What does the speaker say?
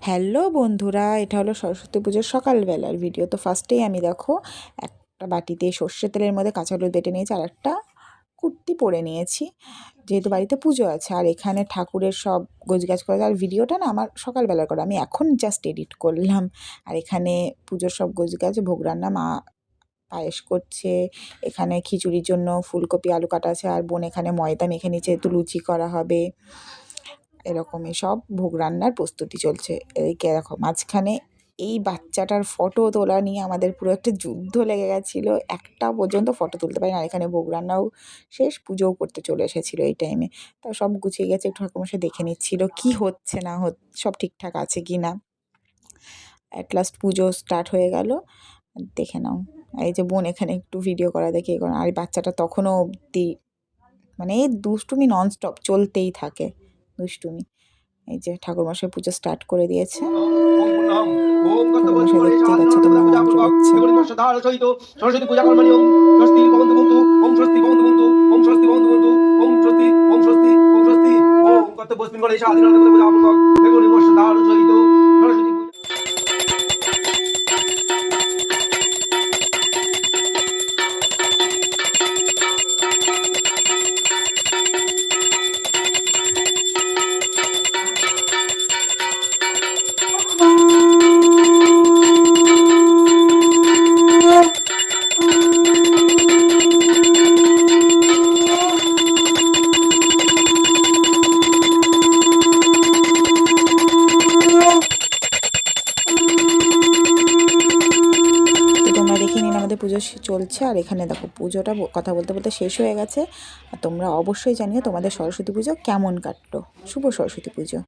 Hello বন্ধুরা, এটা হলো সরস্বতী পুজোর সকালবেলার ভিডিও। তো ফার্স্টেই আমি দেখো একটা বাটিতে সর্ষে তেলের মধ্যে কাঁচা হলুদ বেটে নিয়েছি, আর একটা কুর্তি পরে নিয়েছি, যেহেতু বাড়িতে পুজো আছে। আর এখানে ঠাকুরের সব গোছগাছ করে, আর ভিডিওটা না আমার সকালবেলার করা, আমি এখন জাস্ট এডিট করলাম। আর এখানে পুজোর সব গোছগাছ, ভোগ রান্না, মা পায়েস করছে, এখানে খিচুড়ির জন্য ফুলকপি আলু কাটা আছে, আর বোন এখানে ময়দা মেখে নিচ্ছে, যেহেতু লুচি করা হবে। এরকমই সব ভোগ রান্নার প্রস্তুতি চলছে। এদিকে দেখো মাঝখানে এই বাচ্চাটার ফটো তোলা নিয়ে আমাদের পুরো একটা যুদ্ধ লেগে গেছিলো, একটা পর্যন্ত ফটো তুলতে পারি না। আর এখানে ভোগ রান্নাও শেষ, পুজোও করতে চলে এসেছিলো এই টাইমে। তা সব গুছিয়ে গেছে, একটু ঠাকুরমশাই দেখে নিচ্ছিল কি হচ্ছে না সব ঠিকঠাক আছে কি না। অ্যাট লাস্ট পুজো স্টার্ট হয়ে গেল, দেখে নাও। এই যে বোন এখানে একটু ভিডিও করা দেখে আর এই বাচ্চাটা তখনও অবধি মানে এই দুষ্টুমি ননস্টপ চলতেই থাকে, দুষ্টুমি। এই যে ঠাকুরমশাই পুজো স্টার্ট করে দিয়েছে, ঠাকুরমশাই দেখতেই পাচ্ছ তোমরা মন্ত্র করছে। সরস্বতী পূজা কর্মণি ওম স্বস্তি ভবন্তু ভবন্তু ওম স্বস্তি ভবন্তু ভবন্তু ওম স্বস্তি ভবন্তু ভবন্তু ওম স্বস্তি ওম স্বস্তি ওম স্বস্তি ওম কর্তব্যস্মিন গণেশ আদিনাথ পূজা আপনক বেগুনি বর্ষধার সহিত সরস্বতী পূজা। পুজো চলছে, আর এখানে দেখো পুজোটা কথা বলতে বলতে শেষ হয়ে গেছে। আর তোমরা অবশ্যই জানিও তোমাদের সরস্বতী পুজো কেমন কাটলো। শুভ সরস্বতী পুজো।